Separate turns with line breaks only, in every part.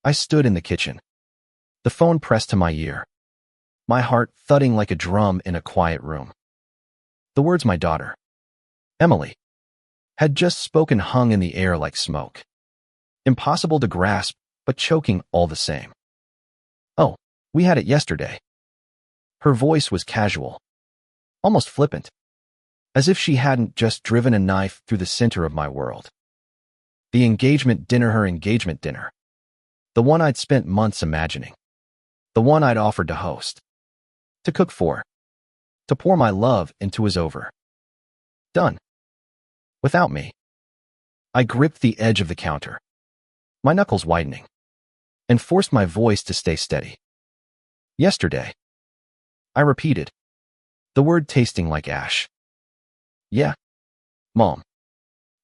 I stood in the kitchen, the phone pressed to my ear, my heart thudding like a drum in a quiet room. The words my daughter, Emily, had just spoken hung in the air like smoke. Impossible to grasp, but choking all the same. "Oh, we had it yesterday." Her voice was casual, almost flippant, as if she hadn't just driven a knife through the center of my world. The engagement dinner, her engagement dinner. The one I'd spent months imagining. The one I'd offered to host. To cook for. To pour my love into was over. Done. Without me. I gripped the edge of the counter, my knuckles widening, and forced my voice to stay steady. "Yesterday," I repeated, the word tasting like ash. "Yeah, Mom,"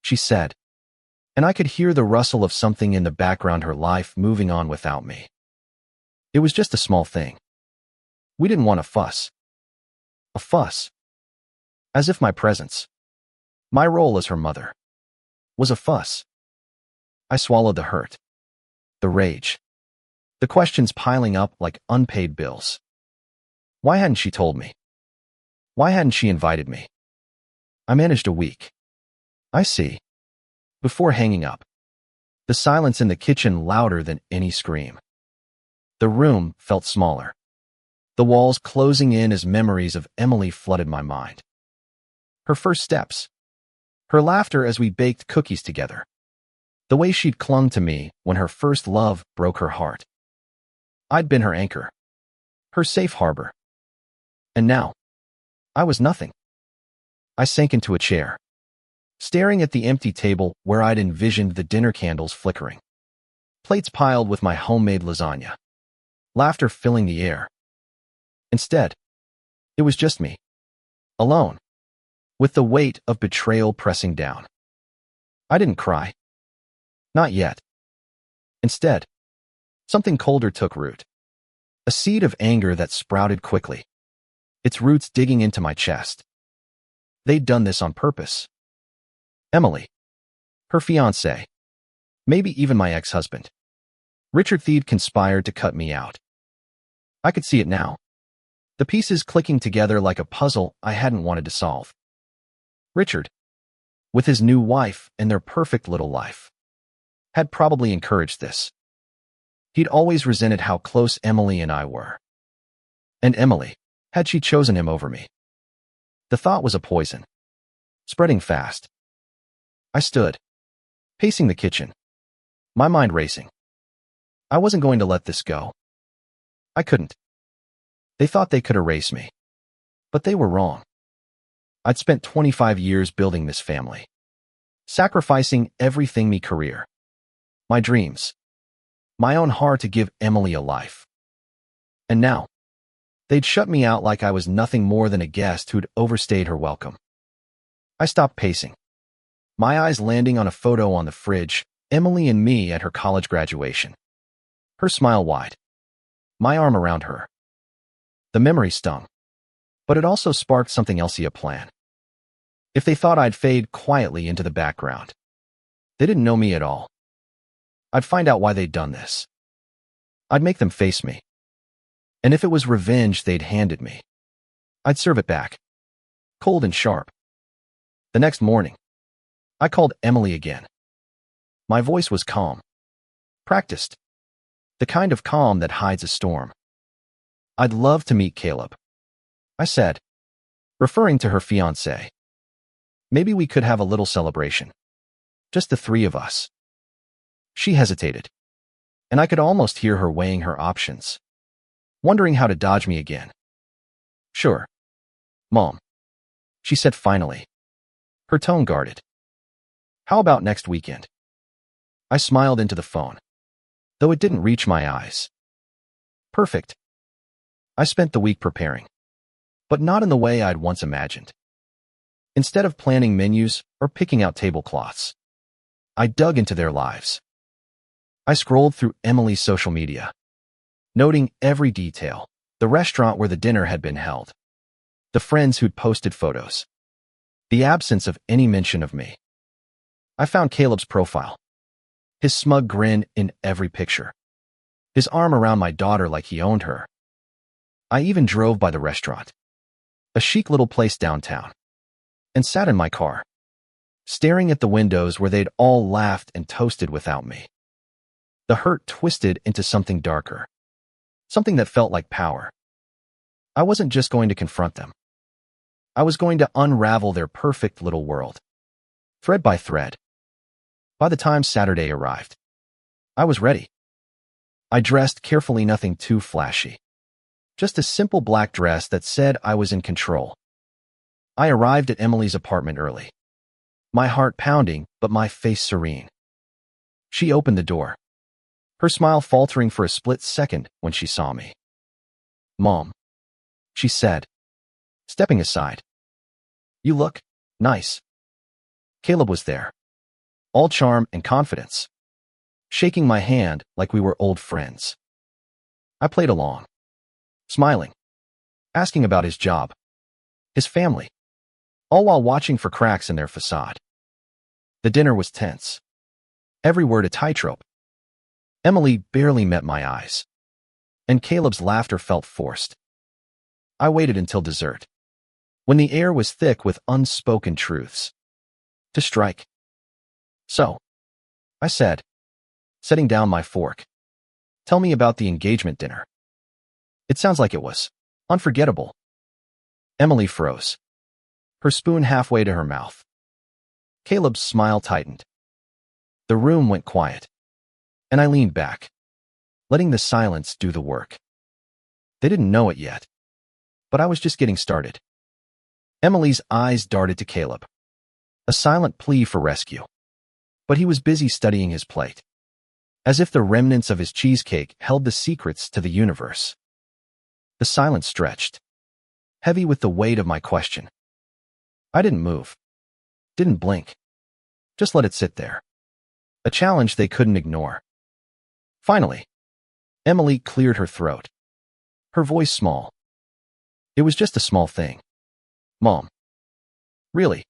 she said, and I could hear the rustle of something in the background, her life moving on without me. It was just a small thing. We didn't want a fuss. A fuss. As if my presence, my role as her mother, was a fuss. I swallowed the hurt, the rage, the questions piling up like unpaid bills. Why hadn't she told me? Why hadn't she invited me? I managed a week. I see. Before hanging up, the silence in the kitchen louder than any scream. The room felt smaller, the walls closing in as memories of Emily flooded my mind. Her first steps, her laughter as we baked cookies together, the way she'd clung to me when her first love broke her heart. I'd been her anchor, her safe harbor. And now, I was nothing. I sank into a chair, staring at the empty table where I'd envisioned the dinner candles flickering, plates piled with my homemade lasagna, laughter filling the air. Instead, it was just me, alone, with the weight of betrayal pressing down. I didn't cry. Not yet. Instead, something colder took root. A seed of anger that sprouted quickly, its roots digging into my chest. They'd done this on purpose. Emily, her fiancé, maybe even my ex-husband. Richard Theed conspired to cut me out. I could see it now, the pieces clicking together like a puzzle I hadn't wanted to solve. Richard, with his new wife and their perfect little life, had probably encouraged this. He'd always resented how close Emily and I were. And Emily, had she chosen him over me? The thought was a poison, spreading fast. I stood, pacing the kitchen, my mind racing. I wasn't going to let this go. I couldn't. They thought they could erase me, but they were wrong. I'd spent 25 years building this family, sacrificing everything, my career, my dreams, my own heart to give Emily a life. And now, they'd shut me out like I was nothing more than a guest who'd overstayed her welcome. I stopped pacing, my eyes landing on a photo on the fridge, Emily and me at her college graduation. Her smile wide, my arm around her. The memory stung, but it also sparked something else, a plan. If they thought I'd fade quietly into the background, they didn't know me at all. I'd find out why they'd done this. I'd make them face me. And if it was revenge they'd handed me, I'd serve it back, cold and sharp. The next morning, I called Emily again. My voice was calm, practiced, the kind of calm that hides a storm. "I'd love to meet Caleb," I said, referring to her fiancé. "Maybe we could have a little celebration, just the three of us." She hesitated, and I could almost hear her weighing her options, wondering how to dodge me again. "Sure, Mom," she said finally, her tone guarded. "How about next weekend?" I smiled into the phone, though it didn't reach my eyes. Perfect. I spent the week preparing, but not in the way I'd once imagined. Instead of planning menus or picking out tablecloths, I dug into their lives. I scrolled through Emily's social media, noting every detail, the restaurant where the dinner had been held, the friends who'd posted photos, the absence of any mention of me. I found Caleb's profile, his smug grin in every picture, his arm around my daughter like he owned her. I even drove by the restaurant, a chic little place downtown, and sat in my car, staring at the windows where they'd all laughed and toasted without me. The hurt twisted into something darker, something that felt like power. I wasn't just going to confront them. I was going to unravel their perfect little world, thread by thread. By the time Saturday arrived, I was ready. I dressed carefully, nothing too flashy. Just a simple black dress that said I was in control. I arrived at Emily's apartment early, my heart pounding, but my face serene. She opened the door, her smile faltering for a split second when she saw me. "Mom," she said, stepping aside. "You look nice." Caleb was there, all charm and confidence, shaking my hand like we were old friends. I played along, smiling, asking about his job, his family, all while watching for cracks in their facade. The dinner was tense, every word a tightrope. Emily barely met my eyes, and Caleb's laughter felt forced. I waited until dessert, when the air was thick with unspoken truths, to strike. "So," I said, setting down my fork, "tell me about the engagement dinner. It sounds like it was unforgettable." Emily froze, her spoon halfway to her mouth. Caleb's smile tightened. The room went quiet, and I leaned back, letting the silence do the work. They didn't know it yet, but I was just getting started. Emily's eyes darted to Caleb, a silent plea for rescue. But he was busy studying his plate, as if the remnants of his cheesecake held the secrets to the universe. The silence stretched, heavy with the weight of my question. I didn't move, didn't blink, just let it sit there, a challenge they couldn't ignore. Finally, Emily cleared her throat, her voice small. "It was just a small thing, Mom. Really.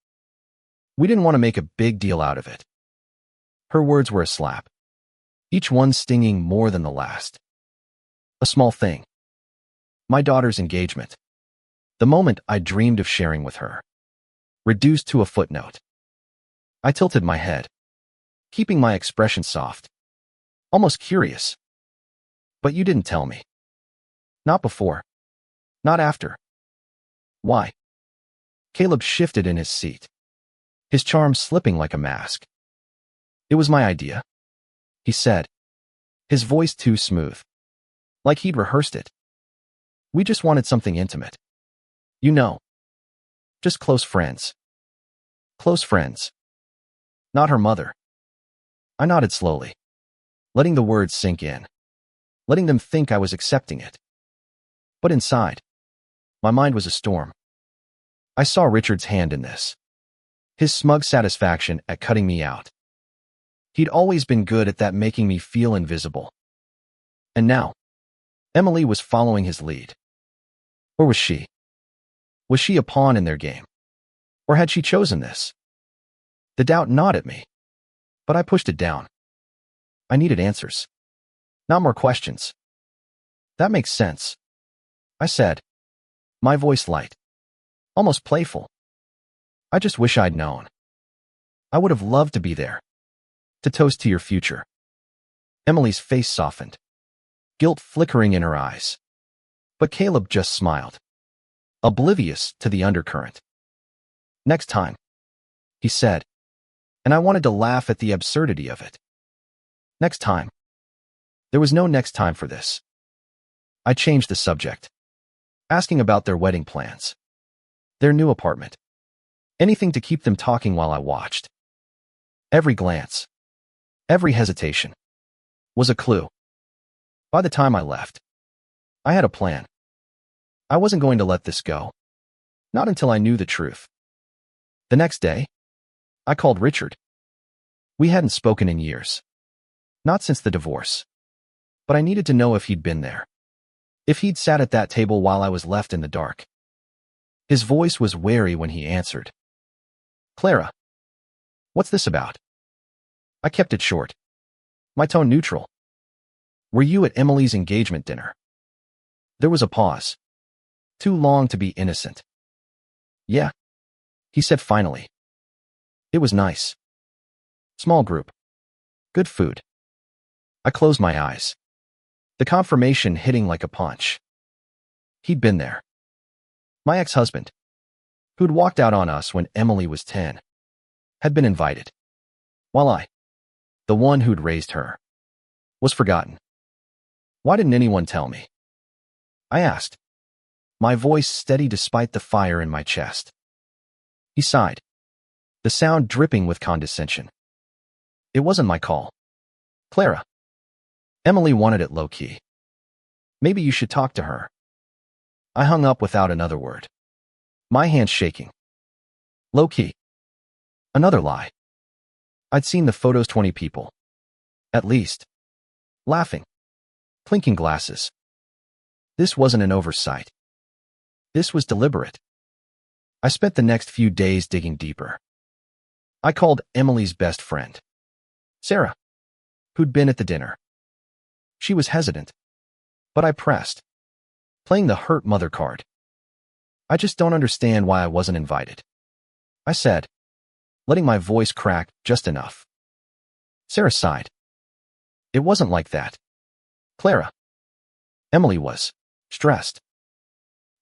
We didn't want to make a big deal out of it." Her words were a slap, each one stinging more than the last. A small thing. My daughter's engagement. The moment I dreamed of sharing with her. Reduced to a footnote. I tilted my head, keeping my expression soft, almost curious. "But you didn't tell me." "Not before. Not after." "Why?" Caleb shifted in his seat, his charm slipping like a mask. "It was my idea," he said, his voice too smooth, like he'd rehearsed it. "We just wanted something intimate. You know, just close friends." "Close friends. Not her mother." I nodded slowly, letting the words sink in, letting them think I was accepting it. But inside, my mind was a storm. I saw Richard's hand in this, his smug satisfaction at cutting me out. He'd always been good at that, making me feel invisible. And now, Emily was following his lead. Or was she? Was she a pawn in their game? Or had she chosen this? The doubt gnawed at me, but I pushed it down. I needed answers, not more questions. "That makes sense," I said, my voice light, almost playful. "I just wish I'd known. I would have loved to be there, to toast to your future." Emily's face softened, guilt flickering in her eyes. But Caleb just smiled, oblivious to the undercurrent. "Next time," he said, and I wanted to laugh at the absurdity of it. Next time. There was no next time for this. I changed the subject, asking about their wedding plans, their new apartment, anything to keep them talking while I watched. Every glance, every hesitation, was a clue. By the time I left, I had a plan. I wasn't going to let this go, not until I knew the truth. The next day, I called Richard. We hadn't spoken in years, not since the divorce, but I needed to know if he'd been there, if he'd sat at that table while I was left in the dark. His voice was wary when he answered. "Clara, what's this about?" I kept it short, my tone neutral. Were you at Emily's engagement dinner? There was a pause. Too long to be innocent. Yeah, he said finally. It was nice. Small group. Good food. I closed my eyes. The confirmation hitting like a punch. He'd been there. My ex-husband, who'd walked out on us when Emily was 10, had been invited, while I, the one who'd raised her, was forgotten. Why didn't anyone tell me? I asked, my voice steady despite the fire in my chest. He sighed, the sound dripping with condescension. It wasn't my call. Clara. Emily wanted it low-key. Maybe you should talk to her. I hung up without another word, my hands shaking. Low-key. Another lie. I'd seen the photos, 20 people. At least. Laughing. Clinking glasses. This wasn't an oversight. This was deliberate. I spent the next few days digging deeper. I called Emily's best friend, Sarah, who'd been at the dinner. She was hesitant, but I pressed, playing the hurt mother card. I just don't understand why I wasn't invited, I said, letting my voice crack just enough. Sarah sighed. It wasn't like that, Clara. Emily was stressed.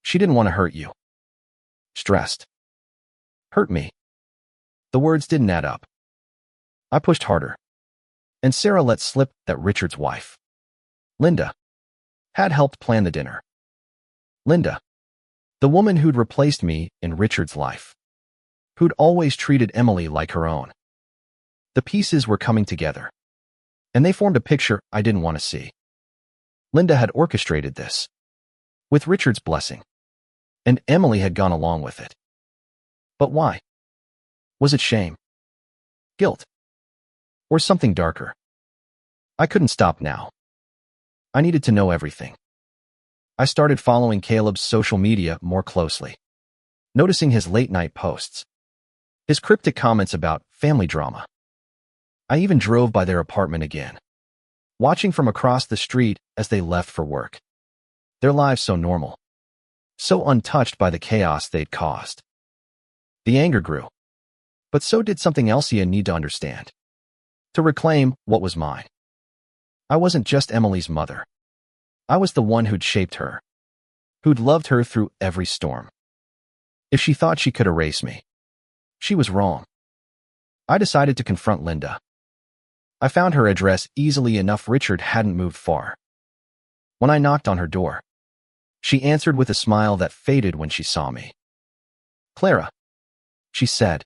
She didn't want to hurt you. Stressed. Hurt me. The words didn't add up. I pushed harder, and Sarah let slip that Richard's wife, Linda, had helped plan the dinner. Linda, the woman who'd replaced me in Richard's life, who'd always treated Emily like her own. The pieces were coming together, and they formed a picture I didn't want to see. Linda had orchestrated this, with Richard's blessing, and Emily had gone along with it. But why? Was it shame? Guilt? Or something darker? I couldn't stop now. I needed to know everything. I started following Caleb's social media more closely, noticing his late-night posts, his cryptic comments about family drama. I even drove by their apartment again, watching from across the street as they left for work. Their lives so normal, so untouched by the chaos they'd caused. The anger grew, but so did something else I need to understand, to reclaim what was mine. I wasn't just Emily's mother. I was the one who'd shaped her, who'd loved her through every storm. If she thought she could erase me, she was wrong. I decided to confront Linda. I found her address easily enough. Richard hadn't moved far. When I knocked on her door, she answered with a smile that faded when she saw me. Clara, she said,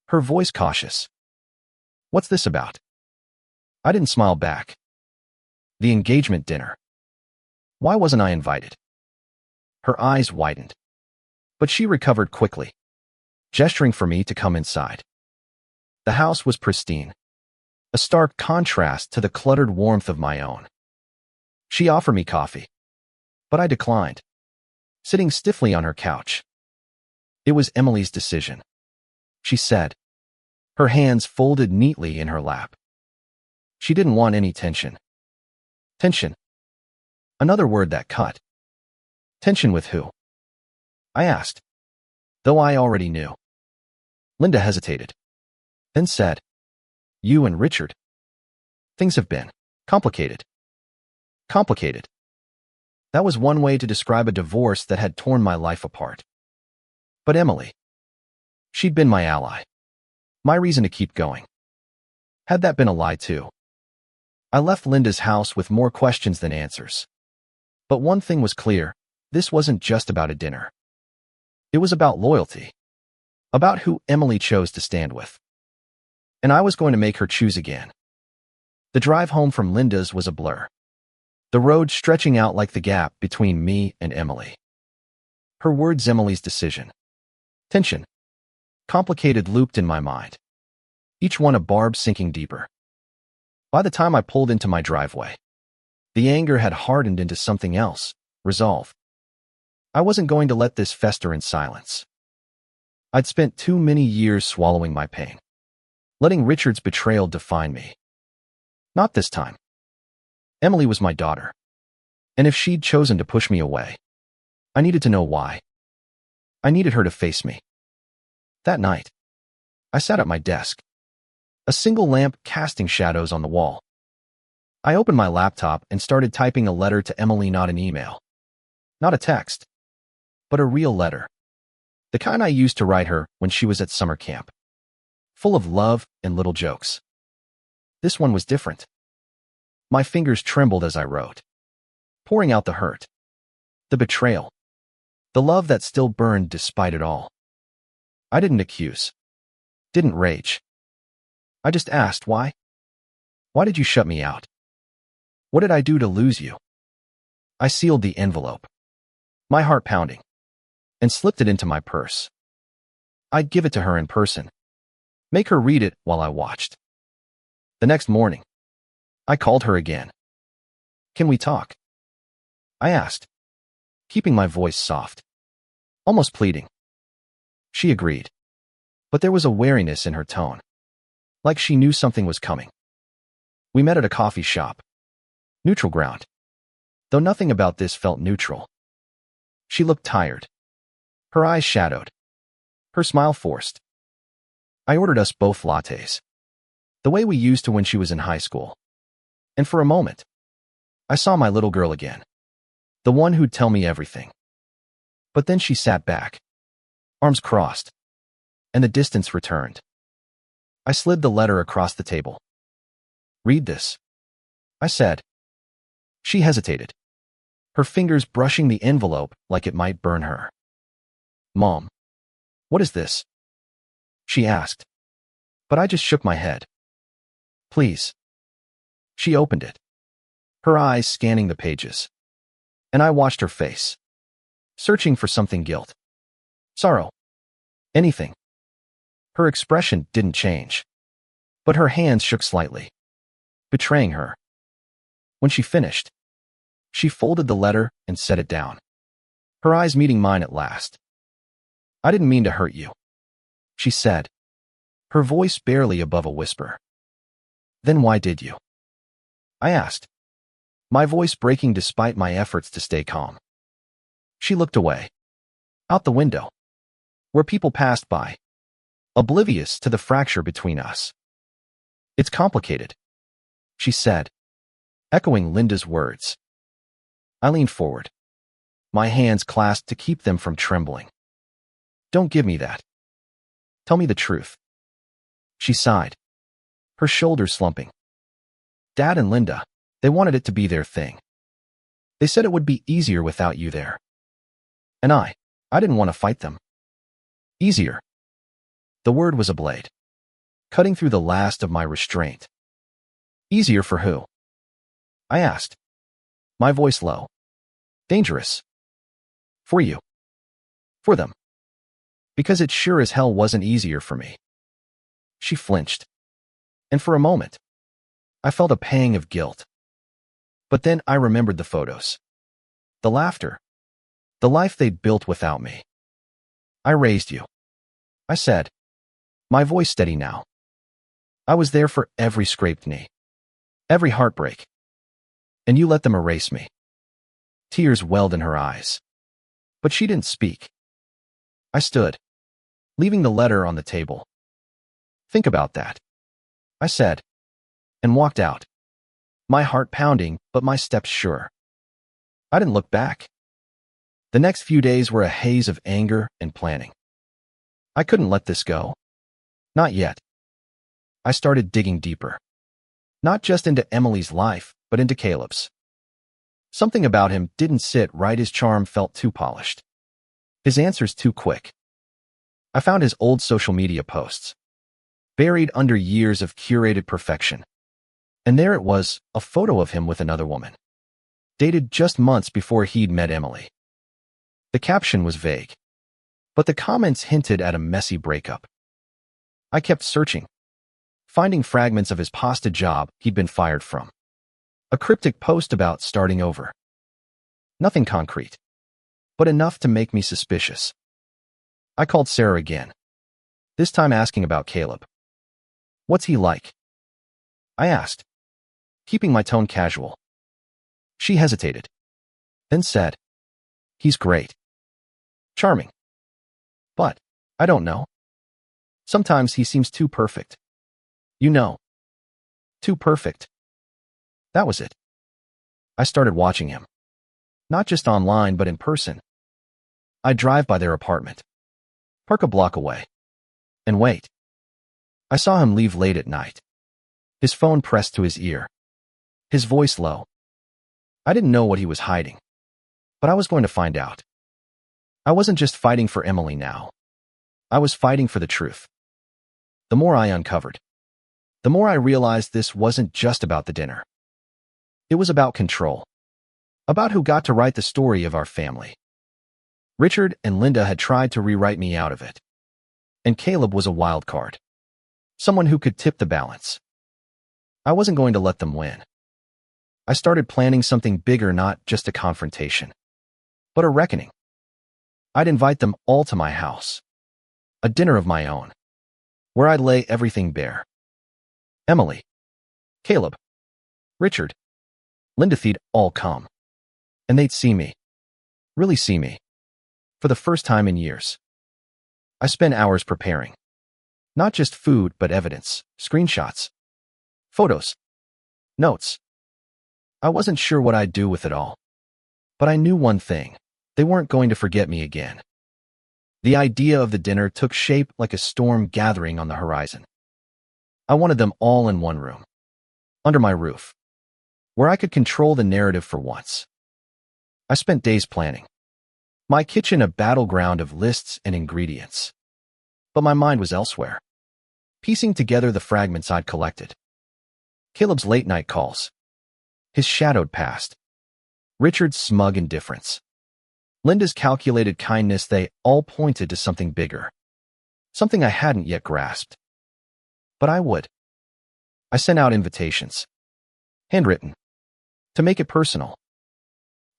her voice cautious. What's this about? I didn't smile back. The engagement dinner. Why wasn't I invited? Her eyes widened, but she recovered quickly, gesturing for me to come inside. The house was pristine, a stark contrast to the cluttered warmth of my own. She offered me coffee, but I declined, sitting stiffly on her couch. It was Emily's decision, she said, her hands folded neatly in her lap. She didn't want any tension. Tension. Another word that cut. Tension with who? I asked, though I already knew. Linda hesitated, then said, you and Richard. Things have been complicated. Complicated. That was one way to describe a divorce that had torn my life apart. But Emily, she'd been my ally, my reason to keep going. Had that been a lie too? I left Linda's house with more questions than answers. But one thing was clear, this wasn't just about a dinner. It was about loyalty, about who Emily chose to stand with. And I was going to make her choose again. The drive home from Linda's was a blur, the road stretching out like the gap between me and Emily. Her words, Emily's decision. Tension. Complicated, looped in my mind, each one a barb sinking deeper. By the time I pulled into my driveway, the anger had hardened into something else, resolve. I wasn't going to let this fester in silence. I'd spent too many years swallowing my pain, letting Richard's betrayal define me. Not this time. Emily was my daughter, and if she'd chosen to push me away, I needed to know why. I needed her to face me. That night, I sat at my desk, a single lamp casting shadows on the wall. I opened my laptop and started typing a letter to Emily, not an email, not a text, but a real letter. The kind I used to write her when she was at summer camp, full of love and little jokes. This one was different. My fingers trembled as I wrote, pouring out the hurt, the betrayal, the love that still burned despite it all. I didn't accuse, didn't rage. I just asked why. Why did you shut me out? What did I do to lose you? I sealed the envelope, my heart pounding, and slipped it into my purse. I'd give it to her in person, make her read it while I watched. The next morning, I called her again. Can we talk? I asked, keeping my voice soft, almost pleading. She agreed, but there was a wariness in her tone, like she knew something was coming. We met at a coffee shop, neutral ground, though nothing about this felt neutral. She looked tired, her eyes shadowed, her smile forced. I ordered us both lattes, the way we used to when she was in high school. And for a moment, I saw my little girl again, the one who'd tell me everything. But then she sat back, arms crossed, and the distance returned. I slid the letter across the table. Read this, I said. She hesitated, her fingers brushing the envelope like it might burn her. Mom, what is this? She asked, but I just shook my head. Please. She opened it, her eyes scanning the pages, and I watched her face, searching for something: guilt, sorrow, anything. Her expression didn't change, but her hands shook slightly, betraying her. When she finished, she folded the letter and set it down, her eyes meeting mine at last. I didn't mean to hurt you, she said, her voice barely above a whisper. Then why did you? I asked, my voice breaking despite my efforts to stay calm. She looked away, out the window, where people passed by, oblivious to the fracture between us. It's complicated, she said, echoing Linda's words. I leaned forward, my hands clasped to keep them from trembling. Don't give me that. Tell me the truth. She sighed, her shoulders slumping. Dad and Linda, they wanted it to be their thing. They said it would be easier without you there. And I didn't want to fight them. Easier. The word was a blade, cutting through the last of my restraint. Easier for who? I asked, my voice low. Dangerous. For you. For them. Because it sure as hell wasn't easier for me. She flinched, and for a moment, I felt a pang of guilt. But then I remembered the photos, the laughter, the life they'd built without me. I raised you, I said, my voice steady now. I was there for every scraped knee, every heartbreak, and you let them erase me. Tears welled in her eyes, but she didn't speak. I stood, leaving the letter on the table. Think about that, I said, and walked out, my heart pounding but my steps sure. I didn't look back. The next few days were a haze of anger and planning. I couldn't let this go. Not yet. I started digging deeper, not just into Emily's life, but into Caleb's. Something about him didn't sit right. His charm felt too polished, his answers too quick. I found his old social media posts, buried under years of curated perfection. And there it was, a photo of him with another woman, dated just months before he'd met Emily. The caption was vague, but the comments hinted at a messy breakup. I kept searching, finding fragments of his pasta job he'd been fired from, a cryptic post about starting over. Nothing concrete, but enough to make me suspicious. I called Sarah again, this time asking about Caleb. What's he like? I asked, keeping my tone casual. She hesitated, then said, "He's great. Charming. But, I don't know. Sometimes he seems too perfect. You know. Too perfect." That was it. I started watching him. Not just online, but in person. I'd drive by their apartment, park a block away, and wait. I saw him leave late at night, his phone pressed to his ear, his voice low. I didn't know what he was hiding, but I was going to find out. I wasn't just fighting for Emily now. I was fighting for the truth. The more I uncovered, the more I realized this wasn't just about the dinner. It was about control, about who got to write the story of our family. Richard and Linda had tried to rewrite me out of it, and Caleb was a wild card, someone who could tip the balance. I wasn't going to let them win. I started planning something bigger, not just a confrontation, but a reckoning. I'd invite them all to my house, a dinner of my own, where I'd lay everything bare. Emily, Caleb, Richard, Linda, they'd all come, and they'd see me, really see me, for the first time in years. I spent hours preparing, not just food, but evidence, screenshots, photos, notes. I wasn't sure what I'd do with it all, but I knew one thing: they weren't going to forget me again. The idea of the dinner took shape like a storm gathering on the horizon. I wanted them all in one room, under my roof, where I could control the narrative for once. I spent days planning, my kitchen a battleground of lists and ingredients. But my mind was elsewhere, piecing together the fragments I'd collected. Caleb's late-night calls, his shadowed past, Richard's smug indifference, Linda's calculated kindness, they all pointed to something bigger, something I hadn't yet grasped. But I would. I sent out invitations, handwritten, to make it personal.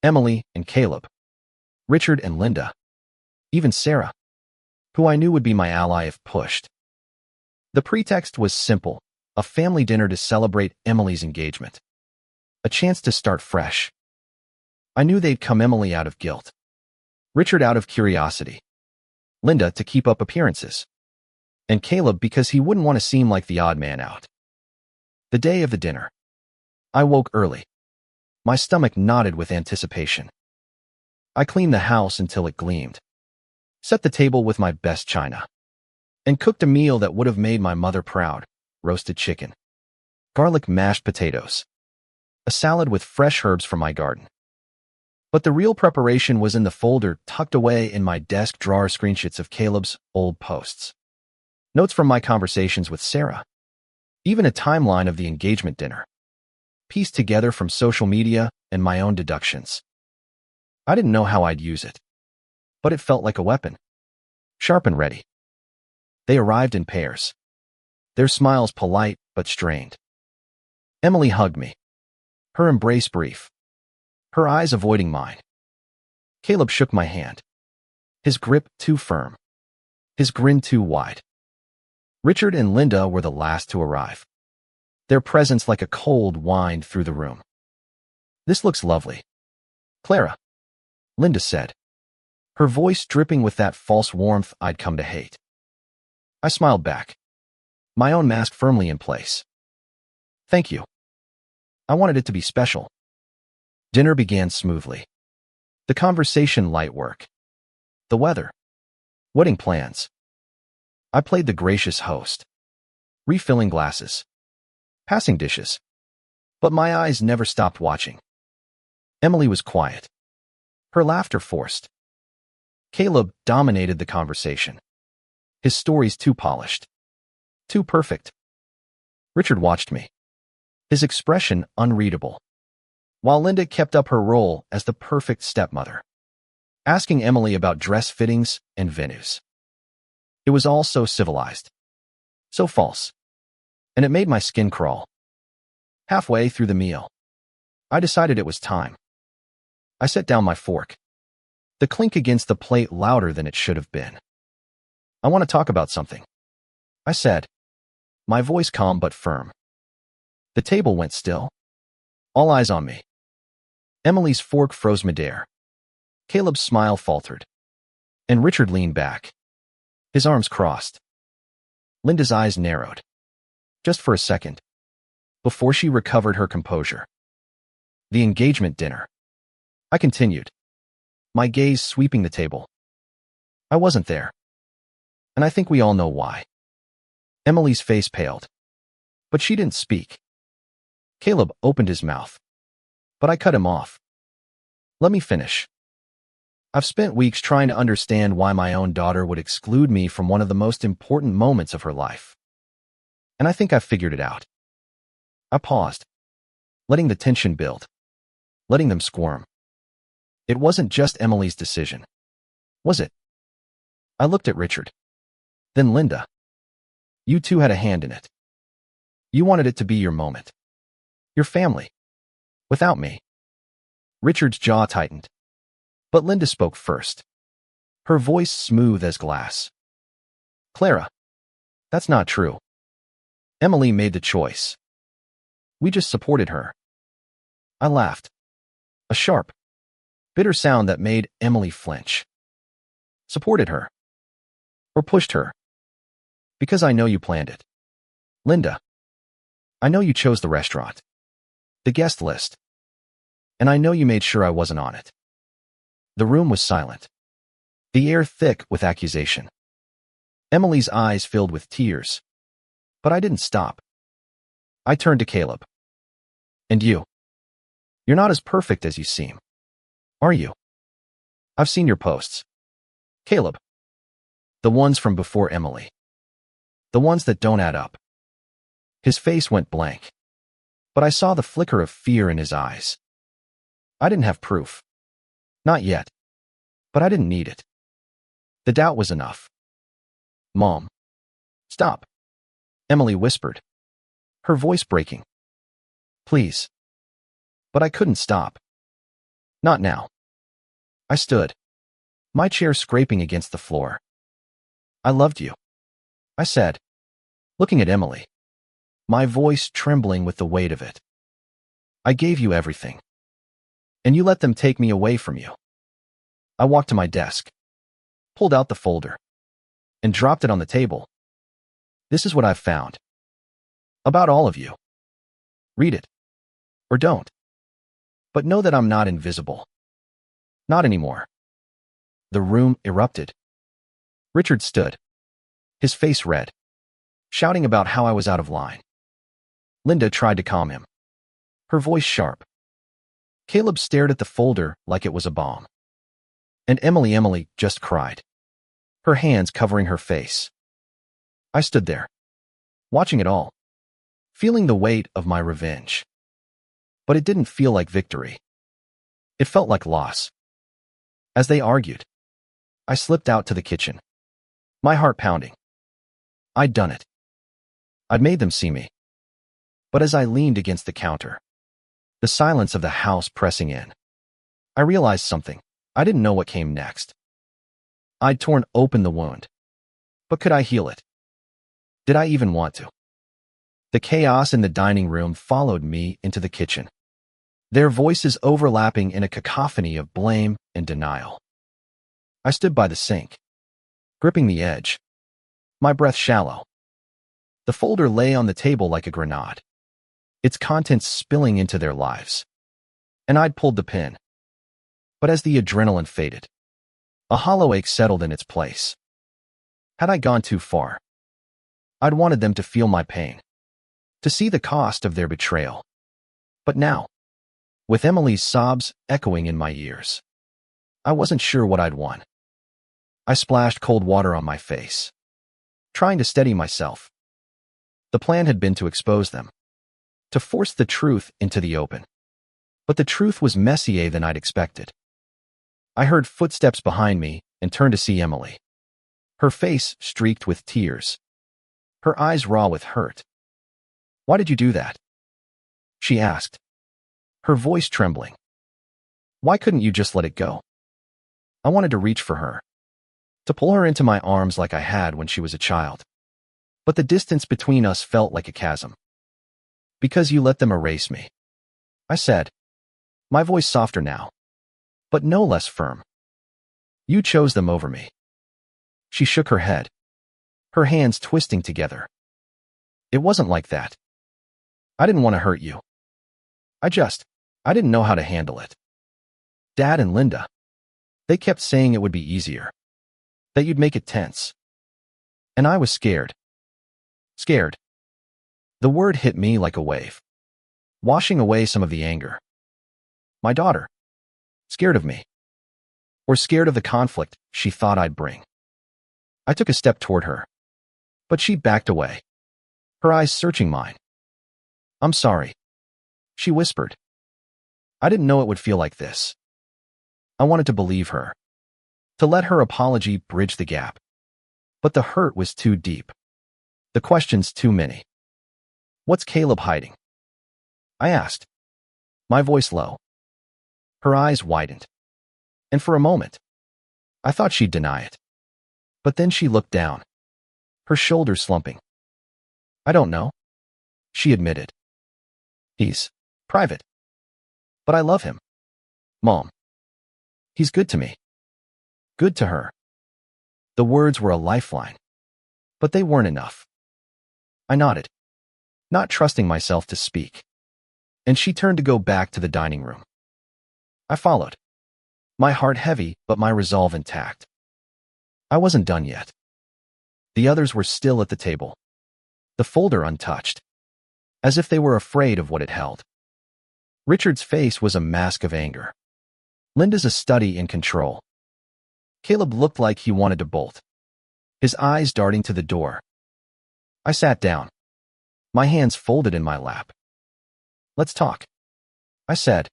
Emily and Caleb, Richard and Linda, even Sarah, who I knew would be my ally if pushed. The pretext was simple: a family dinner to celebrate Emily's engagement, a chance to start fresh. I knew they'd come: Emily out of guilt, Richard out of curiosity, Linda to keep up appearances, and Caleb because he wouldn't want to seem like the odd man out. The day of the dinner, I woke early. My stomach knotted with anticipation. I cleaned the house until it gleamed, set the table with my best china, and cooked a meal that would have made my mother proud: roasted chicken, garlic mashed potatoes, a salad with fresh herbs from my garden. But the real preparation was in the folder tucked away in my desk drawer: screenshots of Caleb's old posts, notes from my conversations with Sarah, even a timeline of the engagement dinner, pieced together from social media and my own deductions. I didn't know how I'd use it, but it felt like a weapon, sharp and ready. They arrived in pairs, their smiles polite but strained. Emily hugged me, her embrace brief, her eyes avoiding mine. Caleb shook my hand, his grip too firm, his grin too wide. Richard and Linda were the last to arrive, their presence like a cold wind through the room. "This looks lovely, Clara," Linda said, her voice dripping with that false warmth I'd come to hate. I smiled back, my own mask firmly in place. "Thank you. I wanted it to be special." Dinner began smoothly. The conversation light work. The weather. Wedding plans. I played the gracious host, refilling glasses, passing dishes. But my eyes never stopped watching. Emily was quiet, her laughter forced. Caleb dominated the conversation, his stories too polished, too perfect. Richard watched me, his expression unreadable, while Linda kept up her role as the perfect stepmother, asking Emily about dress fittings and venues. It was all so civilized, so false, and it made my skin crawl. Halfway through the meal, I decided it was time. I set down my fork, the clink against the plate louder than it should have been. "I want to talk about something," I said, my voice calm but firm. The table went still, all eyes on me. Emily's fork froze midair. Caleb's smile faltered. And Richard leaned back. His arms crossed. Linda's eyes narrowed. Just for a second. Before she recovered her composure. The engagement dinner. I continued. My gaze sweeping the table. I wasn't there. And I think we all know why. Emily's face paled. But she didn't speak. Caleb opened his mouth. But I cut him off. Let me finish. I've spent weeks trying to understand why my own daughter would exclude me from one of the most important moments of her life. And I think I've figured it out. I paused, letting the tension build, letting them squirm. It wasn't just Emily's decision, was it? I looked at Richard. Then Linda. You two had a hand in it. You wanted it to be your moment. Your family. Without me. Richard's jaw tightened. But Linda spoke first. Her voice smooth as glass. Clara. That's not true. Emily made the choice. We just supported her. I laughed. A sharp, bitter sound that made Emily flinch. Supported her. Or pushed her. Because I know you planned it. Linda. I know you chose the restaurant. The guest list. And I know you made sure I wasn't on it. The room was silent. The air thick with accusation. Emily's eyes filled with tears. But I didn't stop. I turned to Caleb. And you? You're not as perfect as you seem. Are you? I've seen your posts. Caleb. The ones from before Emily. The ones that don't add up. His face went blank. But I saw the flicker of fear in his eyes. I didn't have proof. Not yet. But I didn't need it. The doubt was enough. Mom. Stop. Emily whispered. Her voice breaking. Please. But I couldn't stop. Not now. I stood. My chair scraping against the floor. I loved you. I said, looking at Emily. My voice trembling with the weight of it. I gave you everything. And you let them take me away from you. I walked to my desk, pulled out the folder, and dropped it on the table. This is what I've found. About all of you. Read it. Or don't. But know that I'm not invisible. Not anymore. The room erupted. Richard stood, his face red, shouting about how I was out of line. Linda tried to calm him, her voice sharp. Caleb stared at the folder like it was a bomb. And Emily just cried, her hands covering her face. I stood there, watching it all, feeling the weight of my revenge. But it didn't feel like victory. It felt like loss. As they argued, I slipped out to the kitchen, my heart pounding. I'd done it. I'd made them see me. But as I leaned against the counter, the silence of the house pressing in, I realized something. I didn't know what came next. I'd torn open the wound. But could I heal it? Did I even want to? The chaos in the dining room followed me into the kitchen, their voices overlapping in a cacophony of blame and denial. I stood by the sink, gripping the edge, my breath shallow. The folder lay on the table like a grenade, its contents spilling into their lives. And I'd pulled the pin. But as the adrenaline faded, a hollow ache settled in its place. Had I gone too far? I'd wanted them to feel my pain, to see the cost of their betrayal. But now, with Emily's sobs echoing in my ears, I wasn't sure what I'd won. I splashed cold water on my face, trying to steady myself. The plan had been to expose them, to force the truth into the open. But the truth was messier than I'd expected. I heard footsteps behind me and turned to see Emily, her face streaked with tears, her eyes raw with hurt. Why did you do that? She asked, her voice trembling. Why couldn't you just let it go? I wanted to reach for her, to pull her into my arms like I had when she was a child. But the distance between us felt like a chasm. Because you let them erase me, I said. My voice softer now, but no less firm. You chose them over me. She shook her head, her hands twisting together. It wasn't like that. I didn't want to hurt you. I didn't know how to handle it. Dad and Linda, they kept saying it would be easier, that you'd make it tense. And I was scared. Scared. The word hit me like a wave, washing away some of the anger. My daughter, scared of me, or scared of the conflict she thought I'd bring. I took a step toward her, but she backed away, her eyes searching mine. I'm sorry, she whispered. I didn't know it would feel like this. I wanted to believe her, to let her apology bridge the gap. But the hurt was too deep, the questions too many. What's Caleb hiding? I asked, my voice low. Her eyes widened, and for a moment, I thought she'd deny it. But then she looked down, her shoulders slumping. I don't know, she admitted. He's private. But I love him, Mom. He's good to me. Good to her. The words were a lifeline, but they weren't enough. I nodded, not trusting myself to speak, and she turned to go back to the dining room. I followed, my heart heavy but my resolve intact. I wasn't done yet. The others were still at the table, the folder untouched, as if they were afraid of what it held. Richard's face was a mask of anger. Linda's a study in control. Caleb looked like he wanted to bolt, his eyes darting to the door. I sat down, my hands folded in my lap. Let's talk, I said,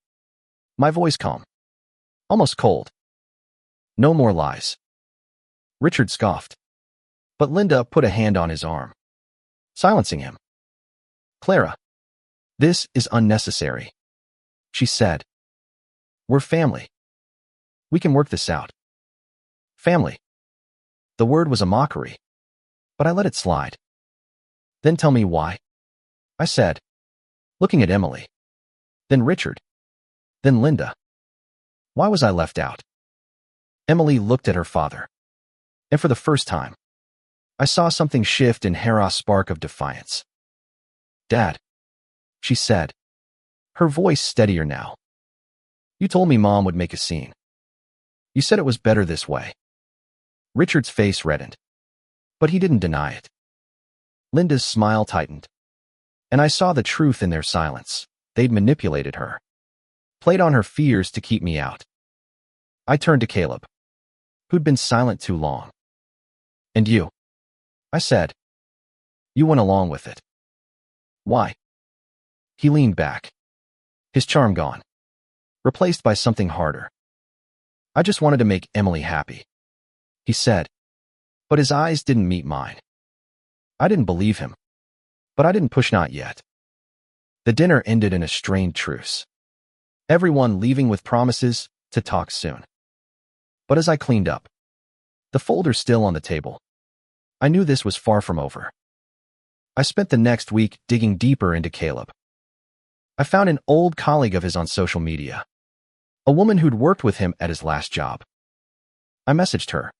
my voice calm, almost cold. No more lies. Richard scoffed, but Linda put a hand on his arm, silencing him. Clara, this is unnecessary, she said. We're family. We can work this out. Family. The word was a mockery, but I let it slide. Then tell me why, I said, looking at Emily. Then Richard. Then Linda. Why was I left out? Emily looked at her father, and for the first time, I saw something shift in Hera's spark of defiance. Dad, she said, her voice steadier now. You told me Mom would make a scene. You said it was better this way. Richard's face reddened, but he didn't deny it. Linda's smile tightened, and I saw the truth in their silence. They'd manipulated her, played on her fears to keep me out. I turned to Caleb, who'd been silent too long. And you, I said. You went along with it. Why? He leaned back, his charm gone, replaced by something harder. I just wanted to make Emily happy, he said, but his eyes didn't meet mine. I didn't believe him, but I didn't push not yet. The dinner ended in a strained truce, everyone leaving with promises to talk soon. But as I cleaned up, the folder still on the table, I knew this was far from over. I spent the next week digging deeper into Caleb. I found an old colleague of his on social media, a woman who'd worked with him at his last job. I messaged her,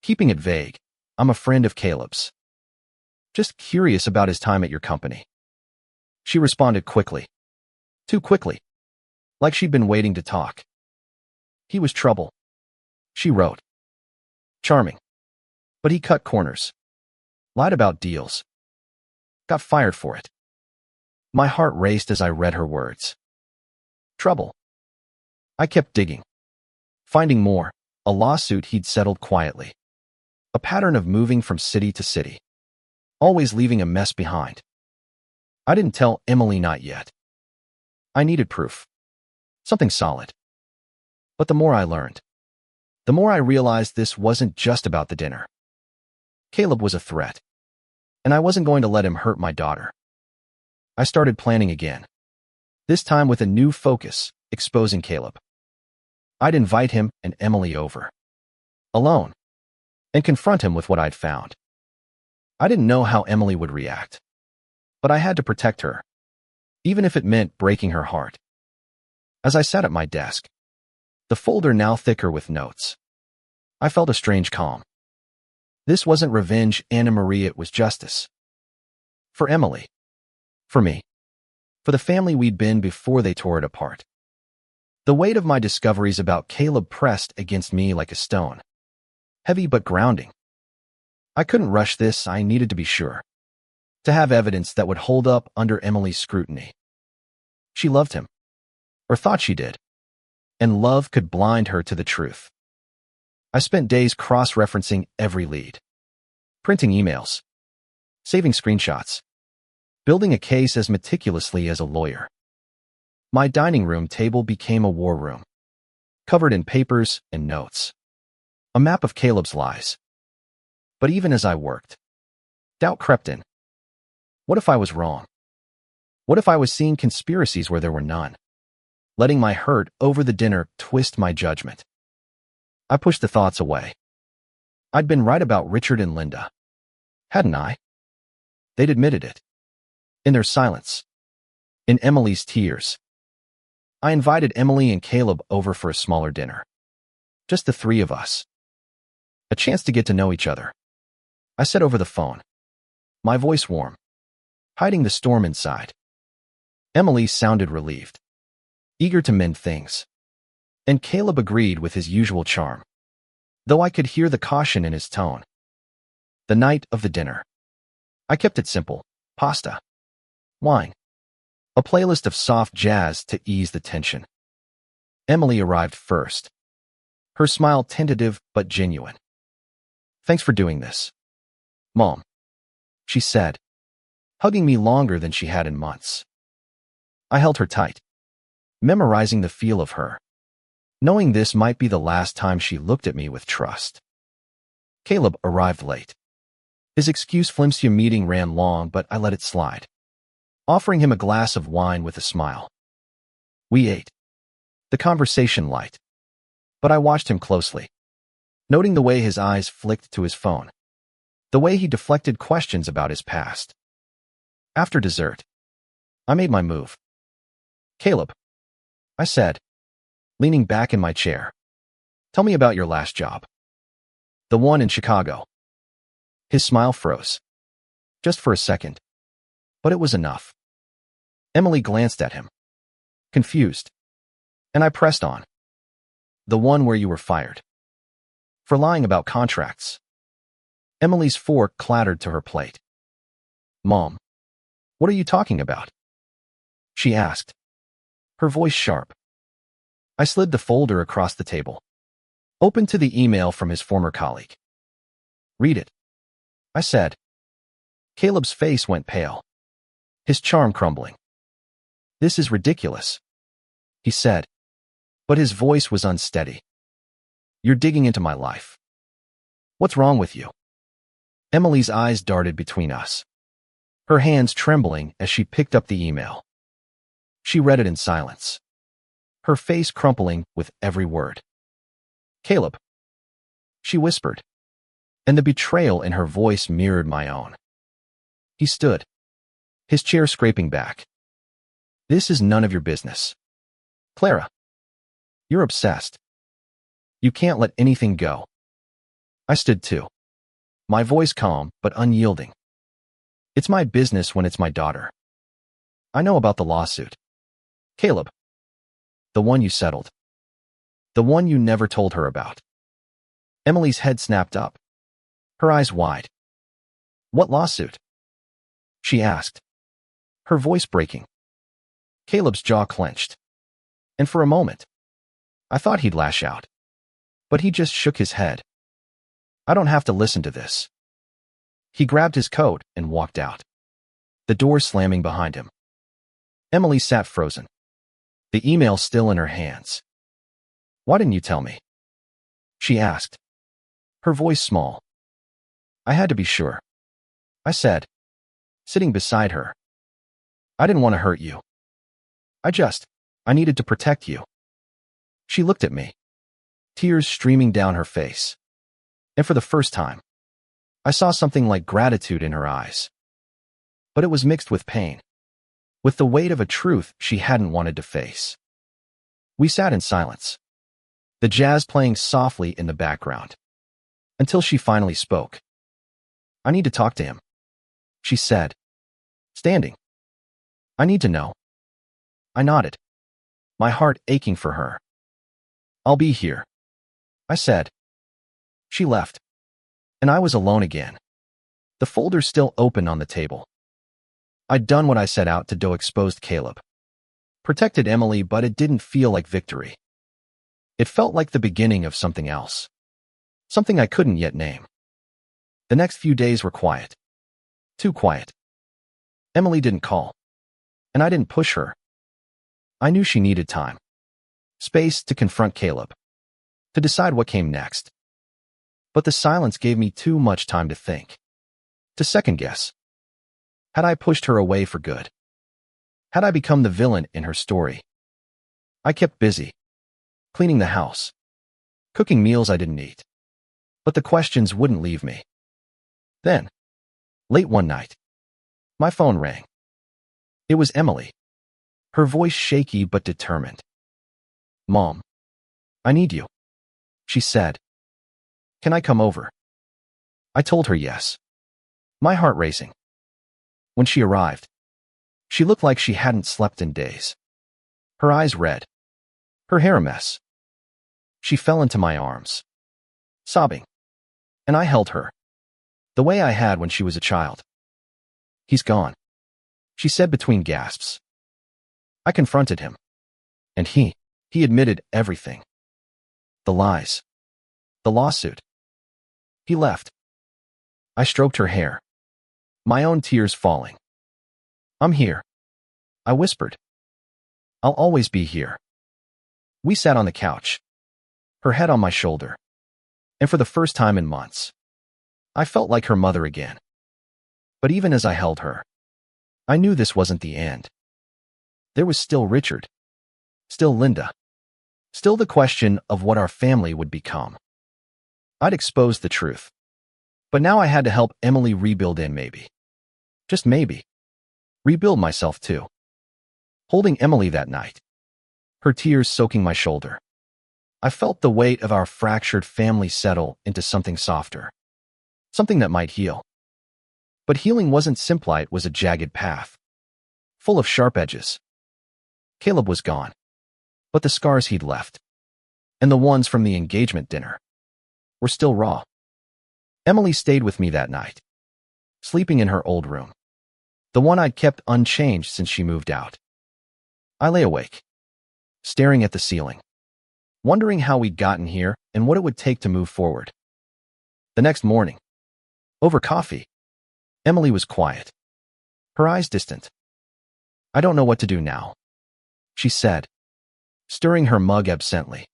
keeping it vague. I'm a friend of Caleb's. Just curious about his time at your company. She responded quickly. Too quickly. Like she'd been waiting to talk. He was trouble, she wrote. Charming. But he cut corners. Lied about deals. Got fired for it. My heart raced as I read her words. Trouble. I kept digging, finding more, a lawsuit he'd settled quietly, a pattern of moving from city to city, always leaving a mess behind. I didn't tell Emily not yet. I needed proof, something solid. But the more I learned, the more I realized this wasn't just about the dinner. Caleb was a threat, and I wasn't going to let him hurt my daughter. I started planning again, this time with a new focus, exposing Caleb. I'd invite him and Emily over, alone, and confront him with what I'd found. I didn't know how Emily would react, but I had to protect her, even if it meant breaking her heart. As I sat at my desk, the folder now thicker with notes, I felt a strange calm. This wasn't revenge, Anna Marie, it was justice. For Emily. For me. For the family we'd been before they tore it apart. The weight of my discoveries about Caleb pressed against me like a stone. Heavy but grounding. I couldn't rush this, I needed to be sure. To have evidence that would hold up under Emily's scrutiny. She loved him. Or thought she did. And love could blind her to the truth. I spent days cross-referencing every lead. Printing emails. Saving screenshots. Building a case as meticulously as a lawyer. My dining room table became a war room. Covered in papers and notes. A map of Caleb's lies. But even as I worked, doubt crept in. What if I was wrong? What if I was seeing conspiracies where there were none? Letting my hurt over the dinner twist my judgment. I pushed the thoughts away. I'd been right about Richard and Linda. Hadn't I? They'd admitted it. In their silence. In Emily's tears. I invited Emily and Caleb over for a smaller dinner. Just the three of us. A chance to get to know each other. I said over the phone. My voice warm. Hiding the storm inside. Emily sounded relieved. Eager to mend things. And Caleb agreed with his usual charm. Though I could hear the caution in his tone. The night of the dinner. I kept it simple. Pasta. Wine. A playlist of soft jazz to ease the tension. Emily arrived first. Her smile tentative but genuine. Thanks for doing this, Mom, she said, hugging me longer than she had in months. I held her tight, memorizing the feel of her, knowing this might be the last time she looked at me with trust. Caleb arrived late. His excuse flimsy meeting ran long, but I let it slide, offering him a glass of wine with a smile. We ate. The conversation light. But I watched him closely, noting the way his eyes flicked to his phone, the way he deflected questions about his past. After dessert, I made my move. Caleb, I said, leaning back in my chair, tell me about your last job. The one in Chicago. His smile froze. Just for a second. But it was enough. Emily glanced at him, confused, and I pressed on. The one where you were fired. For lying about contracts. Emily's fork clattered to her plate. Mom, what are you talking about? She asked, her voice sharp. I slid the folder across the table, open to the email from his former colleague. Read it, I said. Caleb's face went pale, his charm crumbling. This is ridiculous, he said, but his voice was unsteady. You're digging into my life. What's wrong with you? Emily's eyes darted between us, her hands trembling as she picked up the email. She read it in silence, her face crumpling with every word. Caleb, she whispered, and the betrayal in her voice mirrored my own. He stood, his chair scraping back. This is none of your business. Clara, you're obsessed. You can't let anything go. I stood too, my voice calm but unyielding. It's my business when it's my daughter. I know about the lawsuit. Caleb. The one you settled. The one you never told her about. Emily's head snapped up, her eyes wide. What lawsuit? She asked, her voice breaking. Caleb's jaw clenched, and for a moment, I thought he'd lash out. But he just shook his head. I don't have to listen to this. He grabbed his coat and walked out, the door slamming behind him. Emily sat frozen, the email still in her hands. Why didn't you tell me? She asked, her voice small. I had to be sure, I said, sitting beside her. I didn't want to hurt you. I needed to protect you. She looked at me, tears streaming down her face. And for the first time, I saw something like gratitude in her eyes. But it was mixed with pain, with the weight of a truth she hadn't wanted to face. We sat in silence, the jazz playing softly in the background, until she finally spoke. "I need to talk to him," she said, standing. "I need to know." I nodded, my heart aching for her. "I'll be here," I said. She left, and I was alone again, the folder still open on the table. I'd done what I set out to do, exposed Caleb. Protected Emily, but it didn't feel like victory. It felt like the beginning of something else. Something I couldn't yet name. The next few days were quiet. Too quiet. Emily didn't call, and I didn't push her. I knew she needed time. Space to confront Caleb. To decide what came next. But the silence gave me too much time to think. To second guess. Had I pushed her away for good? Had I become the villain in her story? I kept busy. Cleaning the house. Cooking meals I didn't eat. But the questions wouldn't leave me. Then, late one night, my phone rang. It was Emily. Her voice shaky but determined. "Mom, I need you," she said. "Can I come over?" I told her yes, my heart racing. When she arrived, she looked like she hadn't slept in days. Her eyes red, her hair a mess. She fell into my arms, sobbing, and I held her, the way I had when she was a child. "He's gone," she said between gasps. I confronted him, and he admitted everything. The lies, the lawsuit. He left. I stroked her hair, my own tears falling. "I'm here," I whispered. "I'll always be here." We sat on the couch, her head on my shoulder, and for the first time in months, I felt like her mother again. But even as I held her, I knew this wasn't the end. There was still Richard, still Linda, still the question of what our family would become. I'd exposed the truth, but now I had to help Emily rebuild and maybe, just maybe, rebuild myself too. Holding Emily that night, her tears soaking my shoulder, I felt the weight of our fractured family settle into something softer, something that might heal. But healing wasn't simple, it was a jagged path, full of sharp edges. Caleb was gone, but the scars he'd left, and the ones from the engagement dinner, were still raw. Emily stayed with me that night, sleeping in her old room, the one I'd kept unchanged since she moved out. I lay awake, staring at the ceiling, wondering how we'd gotten here and what it would take to move forward. The next morning, over coffee, Emily was quiet, her eyes distant. "I don't know what to do now," she said, stirring her mug absently.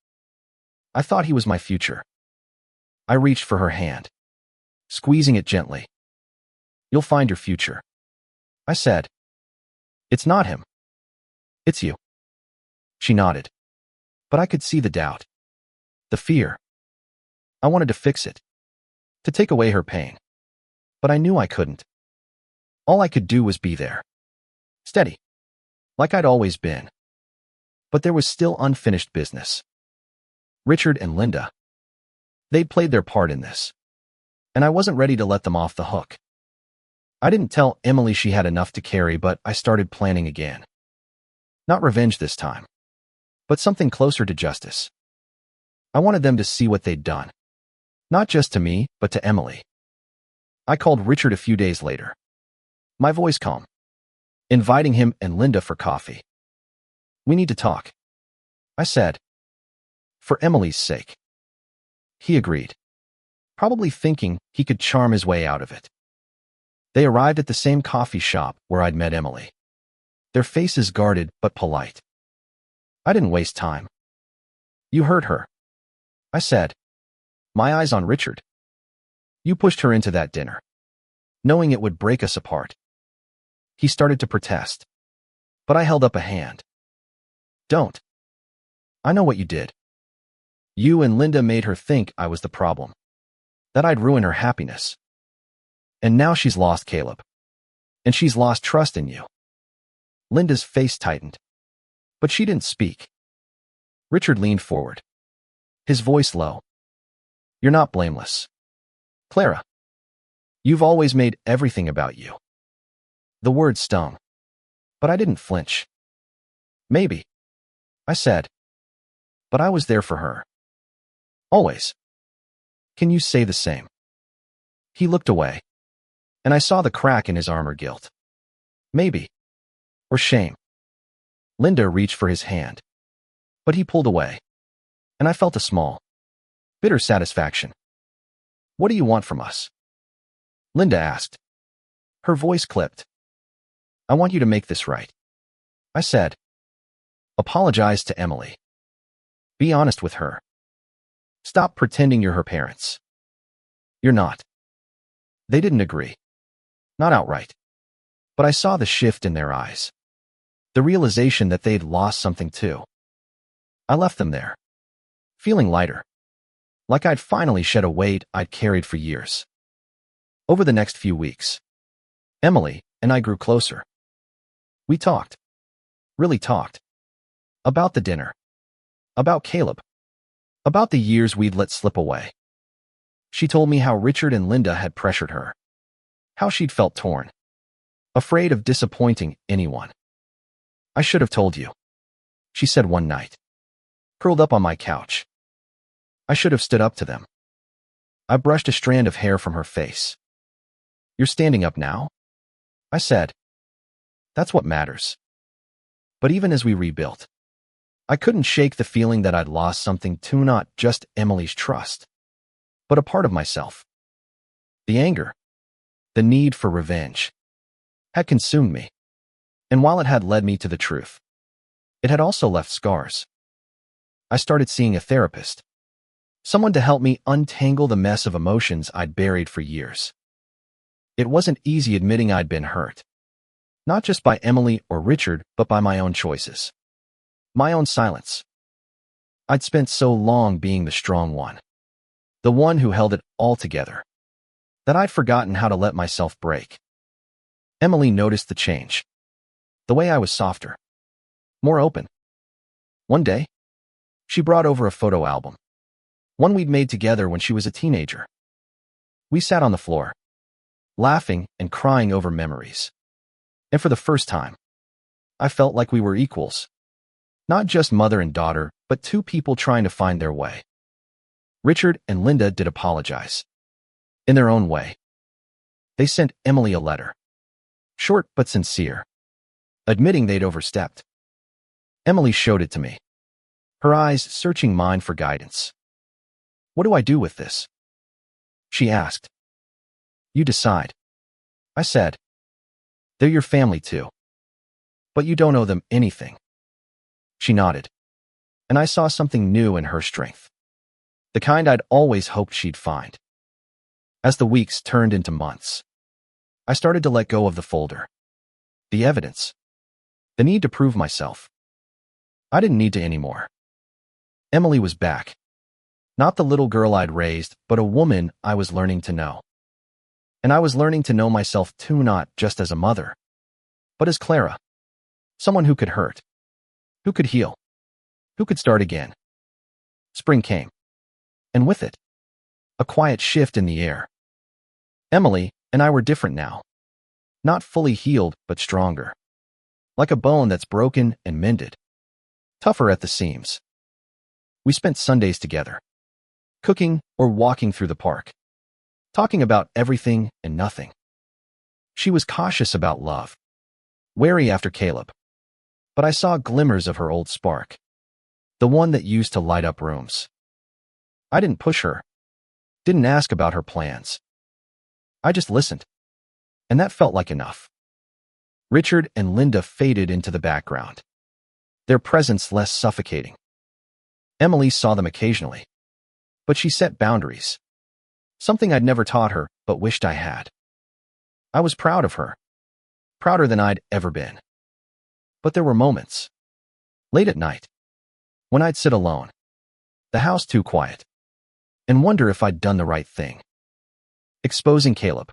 I thought he was my future. I reached for her hand, squeezing it gently. "You'll find your future," I said. "It's not him. It's you." She nodded, but I could see the doubt, the fear. I wanted to fix it, to take away her pain, but I knew I couldn't. All I could do was be there, steady, like I'd always been. But there was still unfinished business. Richard and Linda, they'd played their part in this, and I wasn't ready to let them off the hook. I didn't tell Emily she had enough to carry, but I started planning again. Not revenge this time, but something closer to justice. I wanted them to see what they'd done, not just to me, but to Emily. I called Richard a few days later, my voice calm, inviting him and Linda for coffee. "We need to talk," I said. "For Emily's sake." He agreed, probably thinking he could charm his way out of it. They arrived at the same coffee shop where I'd met Emily, their faces guarded but polite. I didn't waste time. "You hurt her," I said, my eyes on Richard. "You pushed her into that dinner, knowing it would break us apart." He started to protest, but I held up a hand. "Don't. I know what you did. You and Linda made her think I was the problem, that I'd ruin her happiness. And now she's lost Caleb, and she's lost trust in you." Linda's face tightened, but she didn't speak. Richard leaned forward, his voice low. You're not blameless, Clara. You've always made everything about you. The word stung, but I didn't flinch. Maybe, I said, but I was there for her. Always. Can you say the same? He looked away, and I saw the crack in his armor. Guilt. Maybe. Or shame. Linda reached for his hand, but he pulled away, and I felt a small, bitter satisfaction. What do you want from us? Linda asked. Her voice clipped. I want you to make this right, I said. Apologize to Emily. Be honest with her. Stop pretending you're her parents. You're not. They didn't agree. Not outright. But I saw the shift in their eyes. The realization that they'd lost something too. I left them there, feeling lighter. Like I'd finally shed a weight I'd carried for years. Over the next few weeks, Emily and I grew closer. We talked. Really talked. About the dinner. About Caleb. About the years we'd let slip away. She told me how Richard and Linda had pressured her. How she'd felt torn. Afraid of disappointing anyone. I should have told you, she said one night, curled up on my couch. I should have stood up to them. I brushed a strand of hair from her face. You're standing up now? I said. That's what matters. But even as we rebuilt, I couldn't shake the feeling that I'd lost something too, not just Emily's trust, but a part of myself. The anger, the need for revenge, had consumed me. And while it had led me to the truth, it had also left scars. I started seeing a therapist, someone to help me untangle the mess of emotions I'd buried for years. It wasn't easy admitting I'd been hurt, not just by Emily or Richard, but by my own choices. My own silence. I'd spent so long being the strong one, the one who held it all together, that I'd forgotten how to let myself break. Emily noticed the change. The way I was softer, more open. One day, she brought over a photo album, one we'd made together when she was a teenager. We sat on the floor, laughing and crying over memories. And for the first time, I felt like we were equals. Not just mother and daughter, but two people trying to find their way. Richard and Linda did apologize. In their own way. They sent Emily a letter. Short but sincere. Admitting they'd overstepped. Emily showed it to me. Her eyes searching mine for guidance. What do I do with this? She asked. You decide. I said. They're your family too. But you don't owe them anything. She nodded. And I saw something new in her strength. The kind I'd always hoped she'd find. As the weeks turned into months, I started to let go of the folder. The evidence. The need to prove myself. I didn't need to anymore. Emily was back. Not the little girl I'd raised, but a woman I was learning to know. And I was learning to know myself too, not just as a mother, but as Clara. Someone who could hurt. Who could heal. Who could start again. Spring came. And with it, a quiet shift in the air. Emily and I were different now. Not fully healed, but stronger. Like a bone that's broken and mended. Tougher at the seams. We spent Sundays together. Cooking or walking through the park. Talking about everything and nothing. She was cautious about love. Wary after Caleb. But I saw glimmers of her old spark. The one that used to light up rooms. I didn't push her. Didn't ask about her plans. I just listened. And that felt like enough. Richard and Linda faded into the background. Their presence less suffocating. Emily saw them occasionally. But she set boundaries. Something I'd never taught her, but wished I had. I was proud of her. Prouder than I'd ever been. But there were moments. Late at night. When I'd sit alone. The house too quiet. And wonder if I'd done the right thing. Exposing Caleb.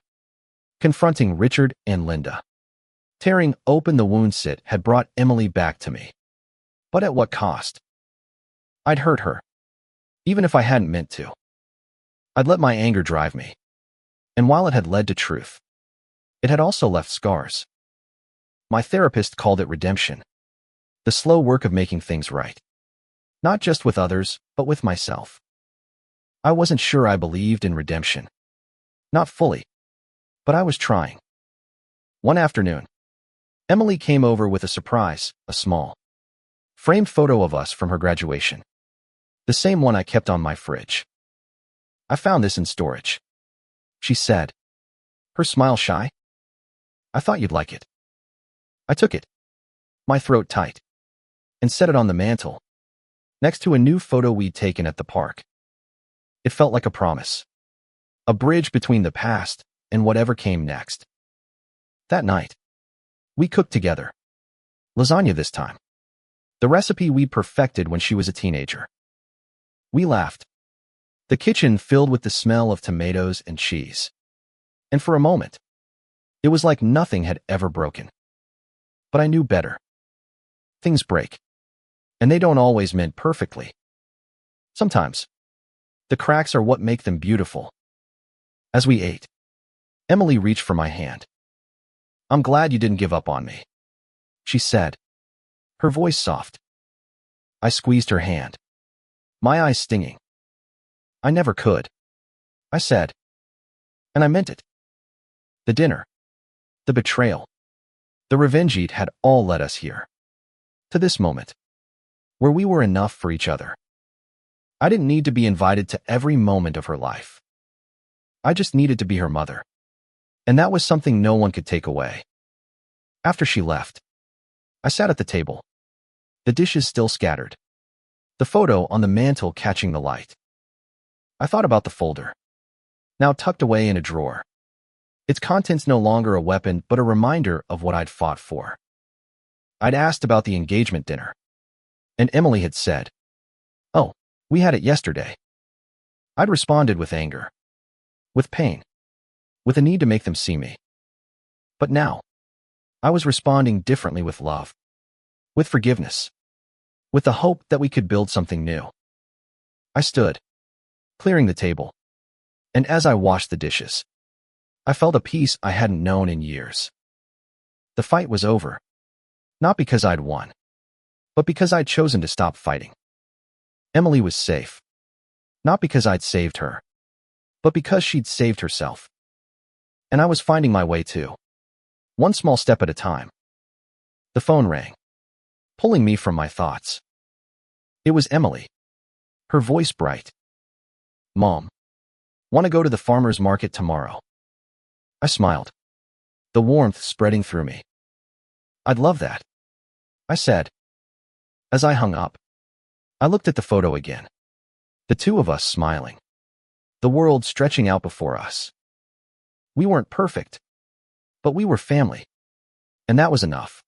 Confronting Richard and Linda. Tearing open the wound Sit had brought Emily back to me. But at what cost? I'd hurt her, even if I hadn't meant to. I'd let my anger drive me. And while it had led to truth, it had also left scars. My therapist called it redemption, the slow work of making things right. Not just with others, but with myself. I wasn't sure I believed in redemption. Not fully, but I was trying. One afternoon, Emily came over with a surprise, a small, framed photo of us from her graduation. The same one I kept on my fridge. I found this in storage, she said, her smile shy. I thought you'd like it. I took it, my throat tight, and set it on the mantel, next to a new photo we'd taken at the park. It felt like a promise, a bridge between the past and whatever came next. That night, we cooked together. Lasagna this time. The recipe we'd perfected when she was a teenager. We laughed. The kitchen filled with the smell of tomatoes and cheese. And for a moment, it was like nothing had ever broken. But I knew better. Things break. And they don't always mend perfectly. Sometimes, the cracks are what make them beautiful. As we ate, Emily reached for my hand. I'm glad you didn't give up on me, she said, her voice soft. I squeezed her hand, my eyes stinging. I never could, I said. And I meant it. The dinner, the betrayal, the revenge eat had all led us here. To this moment, where we were enough for each other. I didn't need to be invited to every moment of her life. I just needed to be her mother. And that was something no one could take away. After she left, I sat at the table, the dishes still scattered, the photo on the mantel catching the light. I thought about the folder, now tucked away in a drawer. Its contents no longer a weapon, but a reminder of what I'd fought for. I'd asked about the engagement dinner, and Emily had said, "Oh, we had it yesterday." I'd responded with anger, with pain, with a need to make them see me. But now, I was responding differently, with love, with forgiveness, with the hope that we could build something new. I stood, clearing the table, and as I washed the dishes, I felt a peace I hadn't known in years. The fight was over, not because I'd won, but because I'd chosen to stop fighting. Emily was safe, not because I'd saved her, but because she'd saved herself. And I was finding my way too, one small step at a time. The phone rang, pulling me from my thoughts. It was Emily, her voice bright. "Mom, want to go to the farmer's market tomorrow?" I smiled, the warmth spreading through me. "I'd love that," I said. As I hung up, I looked at the photo again. The two of us smiling, the world stretching out before us. We weren't perfect, but we were family, and that was enough.